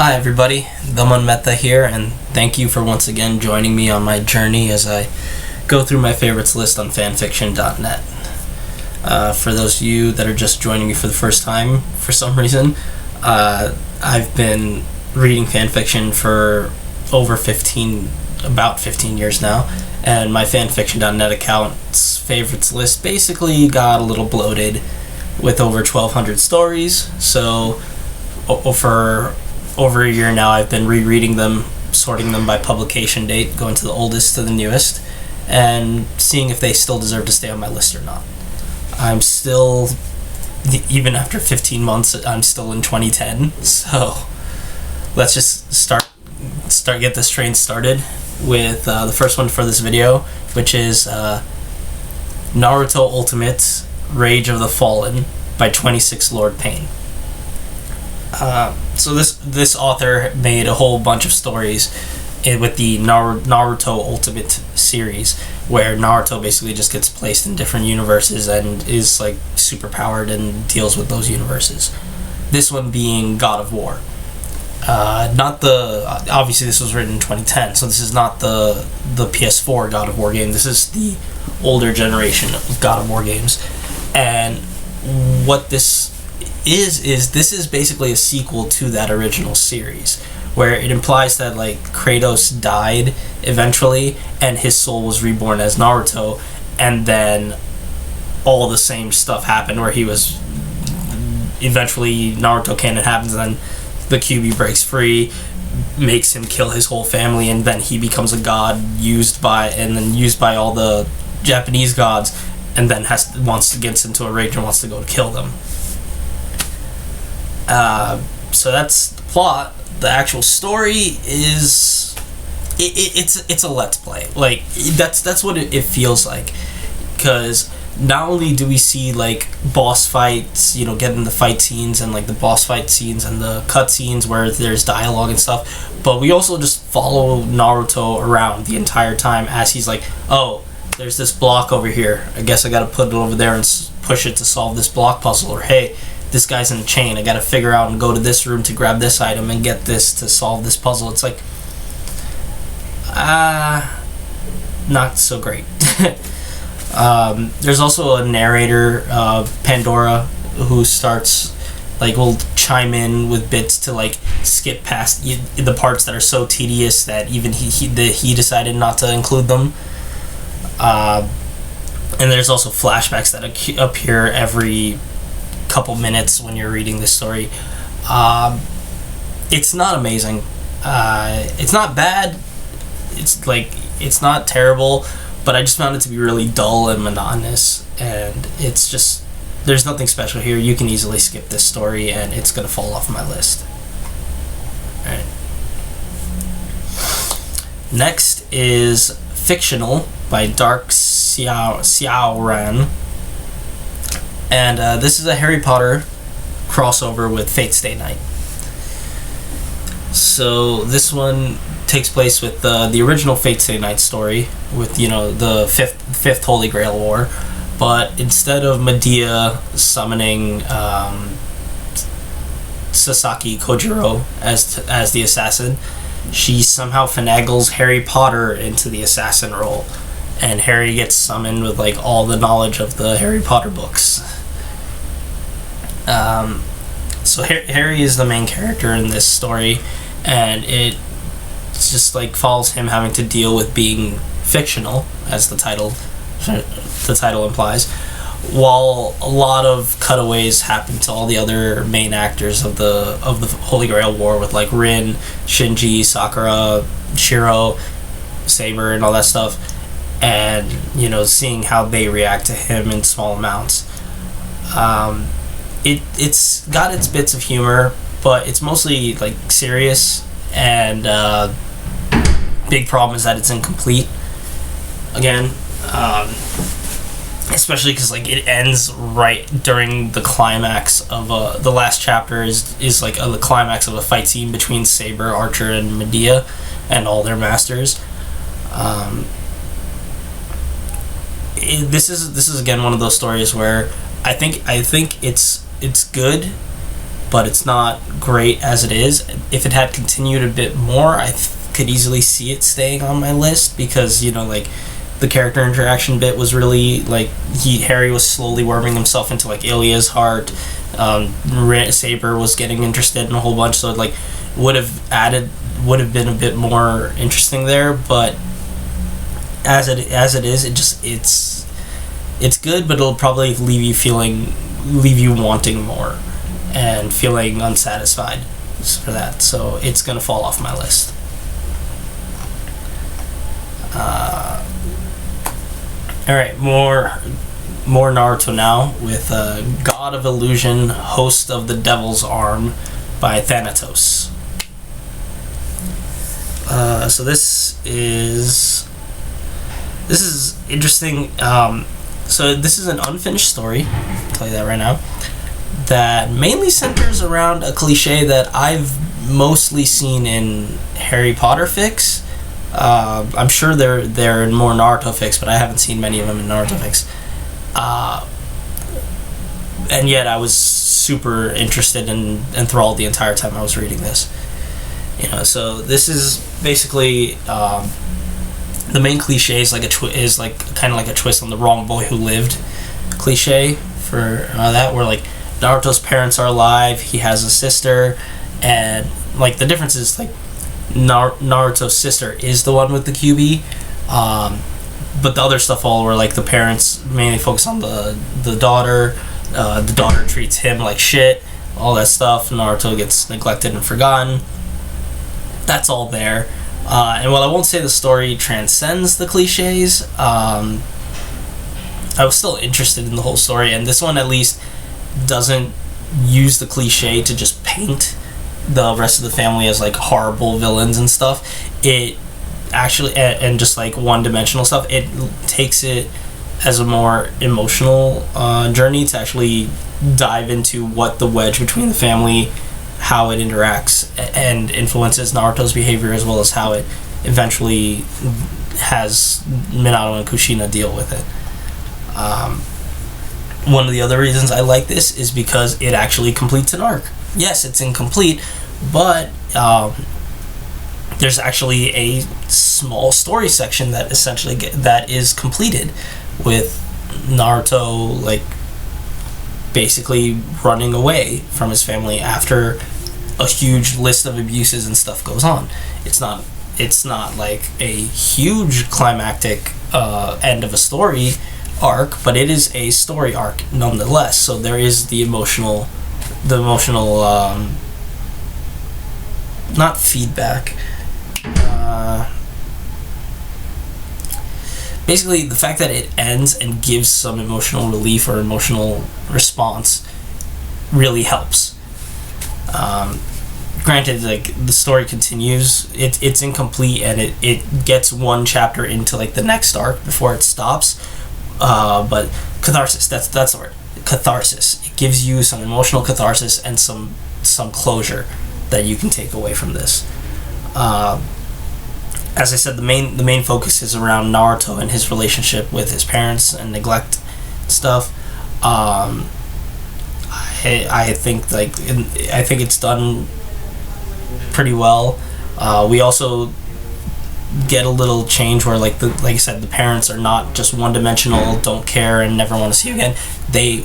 Hi everybody, Daman Mehta here, and thank you for once again joining me on my journey as I go through my favorites list on fanfiction.net. For those of you that are just joining me for the first time, for some reason, I've been reading fanfiction for about 15 years now, and my fanfiction.net account's favorites list basically got a little bloated with over 1,200 stories, so for over a year now I've been rereading them, sorting them by publication date, going to the oldest to the newest, and seeing if they still deserve to stay on my list or not. I'm still, even after 15 months, I'm still in 2010, so let's just get this train started with the first one for this video, which is Naruto Ultimate Rage of the Fallen by 26 Lord Pain. So this author made a whole bunch of stories with the Naruto Ultimate series, where Naruto basically just gets placed in different universes and is like super powered and deals with those universes. This one being God of War. Obviously this was written in 2010, so this is not the PS4 God of War game. This is the older generation of God of War games. And what this is basically a sequel to that original series, where it implies that like Kratos died eventually and his soul was reborn as Naruto, and then all the same stuff happened where he was eventually Naruto canon happens, and then the QB breaks free, makes him kill his whole family, and then he becomes a god used by all the Japanese gods, and then gets into a rage and wants to go to kill them. So that's the plot. The actual story is it's a let's play. Like that's what it feels like, because not only do we see like boss fights, getting the fight scenes and like the boss fight scenes and the cut scenes where there's dialogue and stuff, but we also just follow Naruto around the entire time as he's like, oh, there's this block over here, I guess I gotta put it over there and push it to solve this block puzzle, or hey, this guy's in a chain, I gotta figure out and go to this room to grab this item and get this to solve this puzzle. It's like, not so great. There's also a narrator, Pandora, who will chime in with bits to like skip past the parts that are so tedious that even he decided not to include them. And there's also flashbacks that appear every couple minutes when you're reading this story. It's not amazing. It's not bad. It's not terrible, but I just found it to be really dull and monotonous, and it's just, there's nothing special here. You can easily skip this story and it's gonna fall off my list. Alright. Next is Fictional by Dark-Syaoran. And this is a Harry Potter crossover with Fate Stay Night. So this one takes place with the original Fate Stay Night story with the fifth Holy Grail War, but instead of Medea summoning Sasaki Kojiro as the assassin, she somehow finagles Harry Potter into the assassin role, and Harry gets summoned with like all the knowledge of the Harry Potter books. So Harry is the main character in this story, and it just like follows him having to deal with being fictional, as the title implies, while a lot of cutaways happen to all the other main actors of the Holy Grail War, with like Rin, Shinji, Sakura, Shiro, Saber, and all that stuff, and seeing how they react to him in small amounts. It's got its bits of humor, but it's mostly like serious, and big problem is that it's incomplete. Again, especially because like it ends right during the climax of the last chapter is like the climax of a fight scene between Saber, Archer, and Medea, and all their masters. This is again one of those stories where I think it's good, but it's not great as it is. If it had continued a bit more, I could easily see it staying on my list, because like the character interaction bit was really like Harry was slowly worming himself into like Ilya's heart. Saber was getting interested in a whole bunch, so it like would have been a bit more interesting there. But as it is, it's good, but it'll probably leave you wanting more and feeling unsatisfied for that. So it's gonna fall off my list. All right, more Naruto now, with God of Illusion, Host of the Devil's Arm by Thanathos. So this is interesting. So this is an unfinished story, I'll tell you that right now, that mainly centers around a cliche that I've mostly seen in Harry Potter fics. I'm sure they're in more Naruto fics, but I haven't seen many of them in Naruto fics. And yet I was super interested and enthralled the entire time I was reading this. So this is basically the main cliche is like kind of like a twist on the wrong boy who lived cliche for that, where like Naruto's parents are alive, he has a sister, and like the difference is like Naruto's sister is the one with the QB, but the other stuff all where like the parents mainly focus on the daughter. The daughter treats him like shit, all that stuff. Naruto gets neglected and forgotten. That's all there. And while I won't say the story transcends the cliches, I was still interested in the whole story, and this one at least doesn't use the cliche to just paint the rest of the family as like horrible villains and stuff. It actually, and just like one-dimensional stuff, it takes it as a more emotional journey to actually dive into what the wedge between the family, how it interacts and influences Naruto's behavior, as well as how it eventually has Minato and Kushina deal with it. One of the other reasons I like this is because it actually completes an arc. Yes, it's incomplete, but there's actually a small story section that essentially that is completed, with Naruto like basically running away from his family after a huge list of abuses and stuff goes on. It's not like a huge climactic end of a story arc, but it is a story arc nonetheless. So there is the emotional not feedback. Basically, the fact that it ends and gives some emotional relief or emotional response really helps. Granted, like the story continues, it's incomplete, and it gets one chapter into like the next arc before it stops. But catharsis, that's the word. Catharsis. It gives you some emotional catharsis and some closure that you can take away from this. As I said, the main focus is around Naruto and his relationship with his parents and neglect stuff. I think it's done pretty well. We also get a little change where like I said, the parents are not just one-dimensional, don't care and never want to see you again.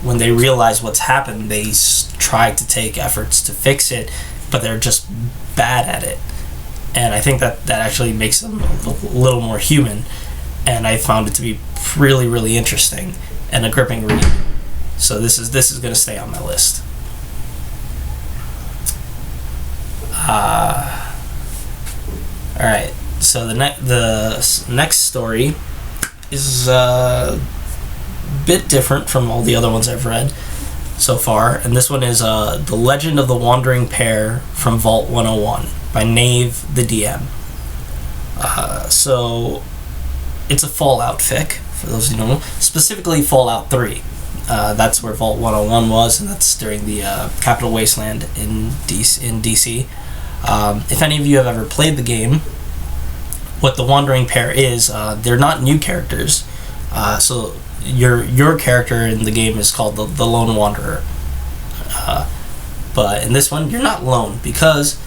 When they realize what's happened, they try to take efforts to fix it, but they're just bad at it. And I think that actually makes them a little more human, and I found it to be really, really interesting and a gripping read. So this is going to stay on my list. All right. So the next story is a bit different from all the other ones I've read so far, and this one is The Legend of the Wandering Pair from Vault 101 by Nave the DM. So it's a Fallout fic, for those who don't know, specifically Fallout 3. That's where Vault 101 was, and that's during the Capital Wasteland in DC. If any of you have ever played the game, what the Wandering Pair is, they're not new characters. So your character in the game is called the Lone Wanderer. But in this one, you're not alone, because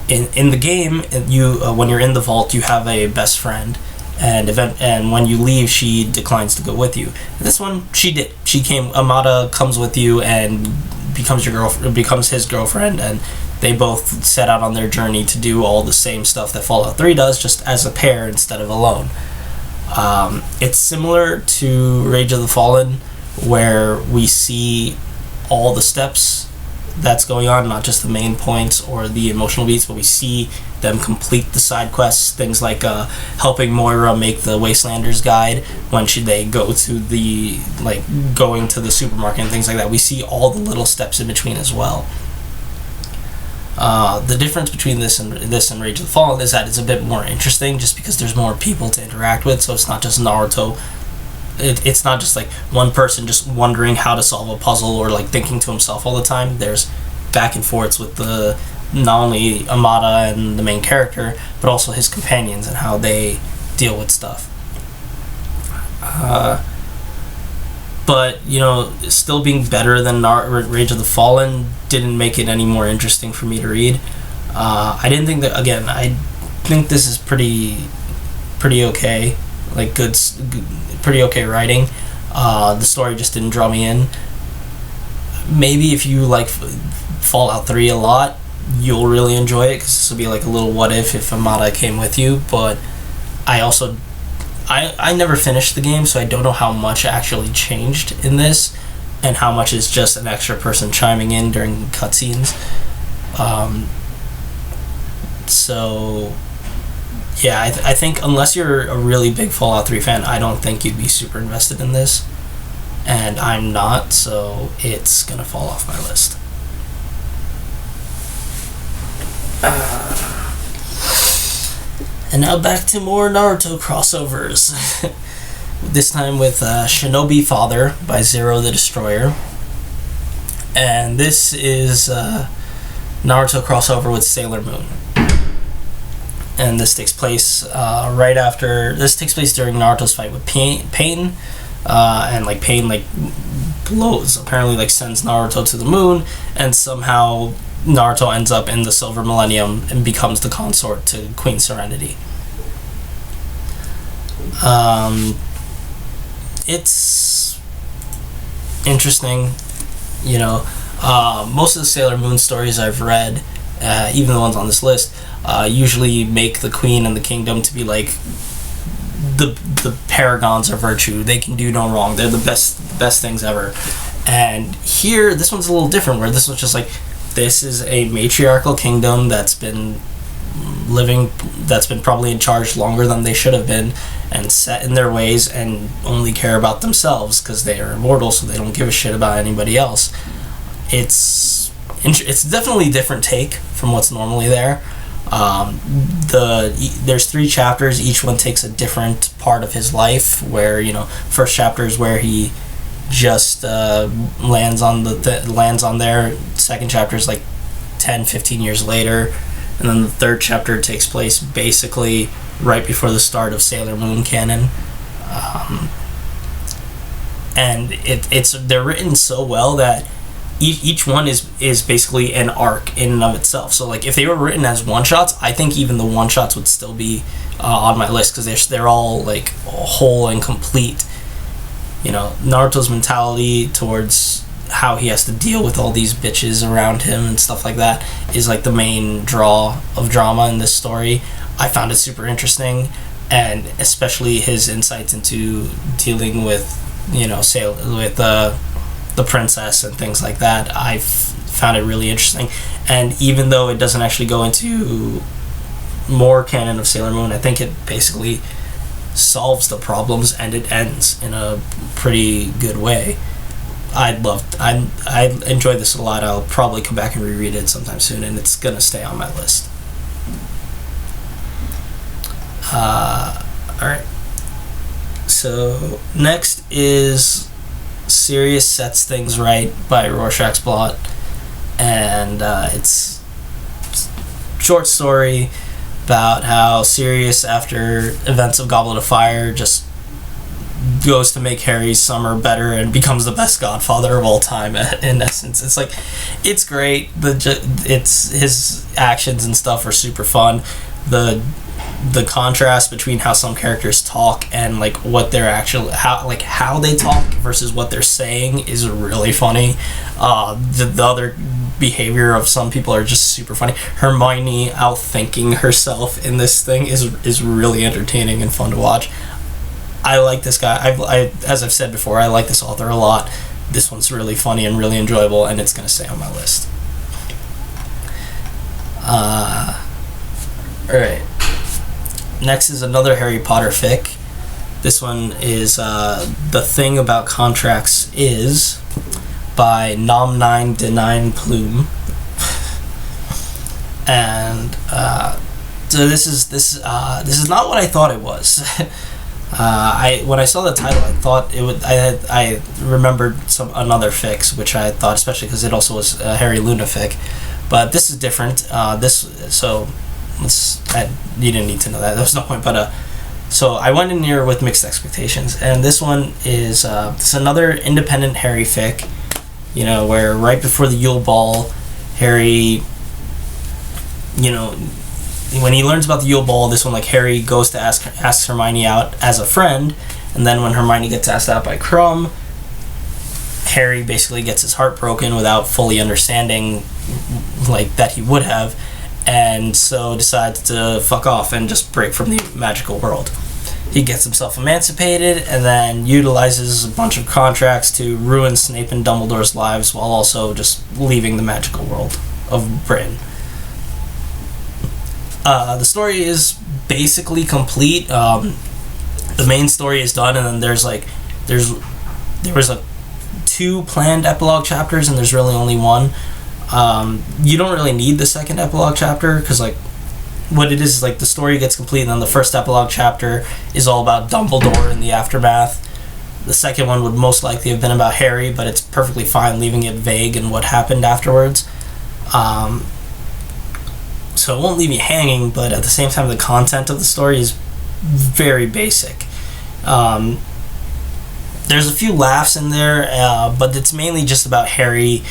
in the game, you when you're in the vault, you have a best friend, and when you leave, she declines to go with you. In this one, she did. She came. Amada comes with you and becomes his girlfriend, and they both set out on their journey to do all the same stuff that Fallout 3 does, just as a pair instead of alone. It's similar to Rage of the Fallen, where we see all the steps that's going on, not just the main points or the emotional beats, but we see them complete the side quests, things like helping Moira make the Wastelanders guide when they go to the, like, going to the supermarket and things like that. We see all the little steps in between as well. The difference between this and Rage of the Fallen is that it's a bit more interesting, just because there's more people to interact with, so it's not just Naruto. It's not just like one person just wondering how to solve a puzzle or like thinking to himself all the time. There's back and forths with not only Amada and the main character, but also his companions and how they deal with stuff. But, you know, still being better than Rage of the Fallen didn't make it any more interesting for me to read. I didn't think that, again, I think this is pretty okay. Like, pretty okay writing. The story just didn't draw me in. Maybe if you like Fallout 3 a lot, you'll really enjoy it, because this will be like a little what if Amada came with you. But I never finished the game, so I don't know how much actually changed in this, and how much is just an extra person chiming in during cutscenes. So yeah, I think unless you're a really big Fallout 3 fan, I don't think you'd be super invested in this, and I'm not, so it's gonna fall off my list. And now back to more Naruto crossovers. This time with Shinobi Father by Zero the Destroyer. And this is Naruto crossover with Sailor Moon. And this takes place this takes place during Naruto's fight with Pain. And like Pain like blows, apparently like sends Naruto to the moon, and somehow Naruto ends up in the Silver Millennium and becomes the consort to Queen Serenity. It's interesting, you know. Most of the Sailor Moon stories I've read, even the ones on this list, usually make the queen and the kingdom to be like the paragons of virtue. They can do no wrong. They're the best things ever. And here, this one's a little different, where this was just like, this is a matriarchal kingdom that's been probably in charge longer than they should have been, and set in their ways and only care about themselves because they are immortal, so they don't give a shit about anybody else. It's definitely a different take from what's normally there. There's 3 chapters. Each one takes a different part of his life, where, you know, first chapter is where he just lands on there. Second chapter is like 10-15 years later, and then the third chapter takes place basically right before the start of Sailor Moon canon. And they're written so well that each one is basically an arc in and of itself. So like, if they were written as one-shots, I think even the one-shots would still be on my list, because they're all like whole and complete. You know, Naruto's mentality towards how he has to deal with all these bitches around him and stuff like that is like the main draw of drama in this story. I found it super interesting, and especially his insights into dealing with, you know, with the princess and things like that. I found it really interesting. And even though it doesn't actually go into more canon of Sailor Moon, I think it basically solves the problems, and it ends in a pretty good way. I enjoyed this a lot. I'll probably come back and reread it sometime soon, and it's gonna stay on my list. Alright. So next is Sirius Sets Things Right by Rorschach's Blot, and it's a short story about how Sirius, after events of Goblet of Fire, just goes to make Harry's summer better and becomes the best godfather of all time. In essence, it's like, it's great. It's his actions and stuff are super fun. The contrast between how some characters talk and like what they're actually how they talk versus what they're saying is really funny. The other behavior of some people are just super funny. Hermione outthinking herself in this thing is really entertaining and fun to watch. I like this guy. As I've said before, I like this author a lot. This one's really funny and really enjoyable, and it's gonna stay on my list. Alright. Next is another Harry Potter fic. This one is The Thing About Contracts Is by Nom 9 Denine Plume. And so this is not what I thought it was. When I saw the title, I thought it would. I remembered another fic, which I thought, especially because it also was a Harry Luna fic, but this is different. You didn't need to know that. There was no point. But so I went in here with mixed expectations, and this one is it's another independent Harry fic. You know, where right before the Yule Ball, Harry, you know, when he learns about the Yule Ball, this one, like, Harry goes to asks Hermione out as a friend, and then when Hermione gets asked out by Crumb, Harry basically gets his heart broken without fully understanding, like, that he would have, and so decides to fuck off and just break from the magical world. He gets himself emancipated and then utilizes a bunch of contracts to ruin Snape and Dumbledore's lives while also just leaving the magical world of Britain. The story is basically complete. The main story is done, and then there was 2 planned epilogue chapters, and there's really only one. You don't really need the second epilogue chapter, because, like, what it is like, the story gets complete, and then the first epilogue chapter is all about Dumbledore and the aftermath. The second one would most likely have been about Harry, but it's perfectly fine leaving it vague and what happened afterwards. So it won't leave you hanging, but at the same time, the content of the story is very basic. There's a few laughs in there, but it's mainly just about Harry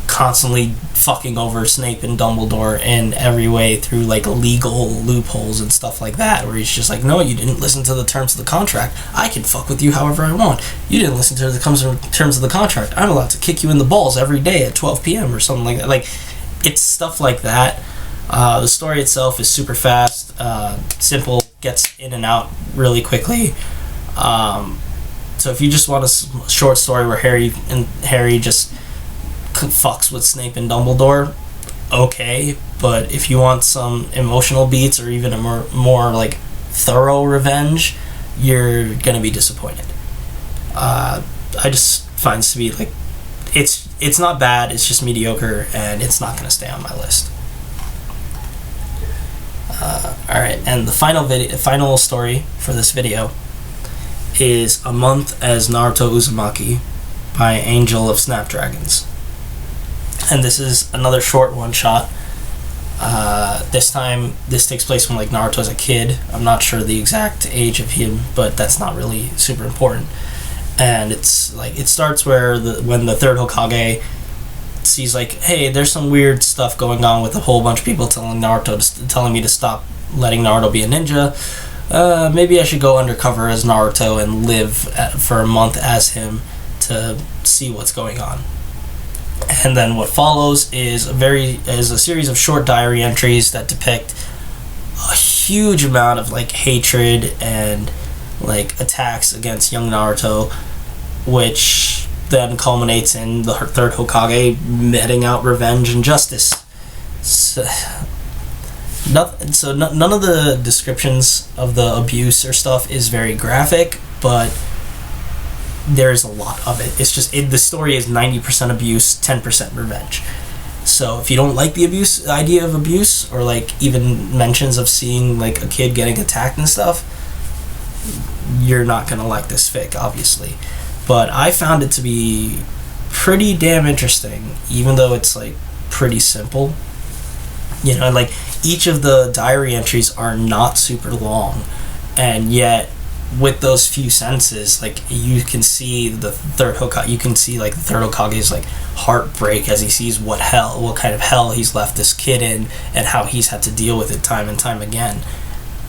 constantly fucking over Snape and Dumbledore in every way through, like, legal loopholes and stuff like that, where he's just like, no, you didn't listen to the terms of the contract. I can fuck with you however I want. You didn't listen to the terms of the contract. I'm allowed to kick you in the balls every day at 12 p.m. or something like that. Like, it's stuff like that. The story itself is super fast, simple, gets in and out really quickly. So if you just want a short story where Harry just fucks with Snape and Dumbledore, okay, but if you want some emotional beats or even a more like thorough revenge, you're gonna be disappointed. I just find it to be like, it's not bad, it's just mediocre, and it's not gonna stay on my list. Alright, and the final story for this video is A Month as Naruto Uzumaki by Angel of Snapdragons. And this is another short one-shot. This time, this takes place when, like, Naruto's a kid. I'm not sure the exact age of him, but that's not really super important. And it's like, it starts when the third Hokage sees, like, hey, there's some weird stuff going on with a whole bunch of people telling me to stop letting Naruto be a ninja. Maybe I should go undercover as Naruto and live for a month as him to see what's going on. And then what follows is a series of short diary entries that depict a huge amount of, like, hatred and, like, attacks against young Naruto, which then culminates in the third Hokage meting out revenge and justice. So none of the descriptions of the abuse or stuff is very graphic, but there's a lot of it. It's just the story is 90% abuse, 10% revenge. So if you don't like the idea of abuse, or, like, even mentions of seeing, like, a kid getting attacked and stuff, you're not gonna like this fic, obviously. But I found it to be pretty damn interesting, even though it's, like, pretty simple. You know, like, each of the diary entries are not super long, and yet with those few sentences, like, you can see the third Hokage, you can see like the third Hokage's like heartbreak as he sees what kind of hell he's left this kid in, and how he's had to deal with it time and time again,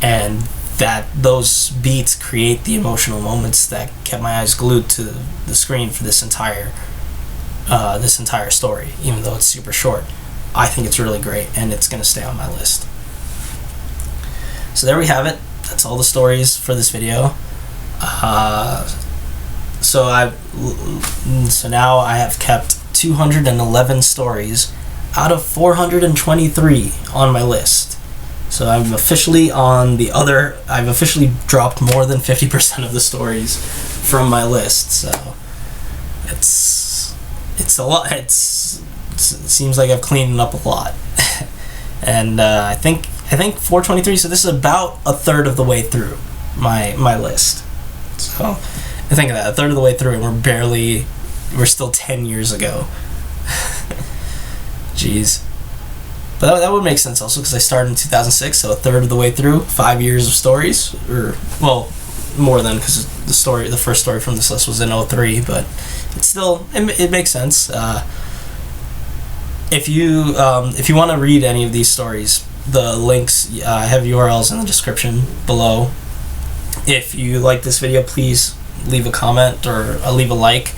and that those beats create the emotional moments that kept my eyes glued to the screen for this entire story, even though it's super short. I think it's really great, and it's going to stay on my list. So there we have it. That's all the stories for this video. So now I have kept 211 stories out of 423 on my list. So I'm officially I've officially dropped more than 50% of the stories from my list. So it's a lot. It seems like I've cleaned it up a lot. And I think 423, so this is about a third of the way through my list. So I think of that, a third of the way through, and we're still 10 years ago. Jeez. But that would make sense also, because I started in 2006, so a third of the way through, 5 years of stories, or, well, more than, because the first story from this list was in 03, but it's still, it makes sense. If you want to read any of these stories, the links, I have URLs in the description below. If you like this video, please leave a comment or leave a like.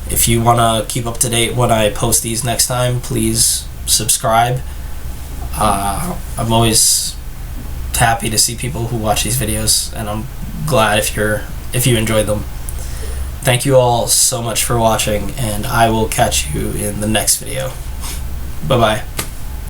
If you want to keep up to date when I post these next time, please subscribe. I'm always happy to see people who watch these videos, and I'm glad if you enjoyed them. Thank you all so much for watching, and I will catch you in the next video. Bye-bye.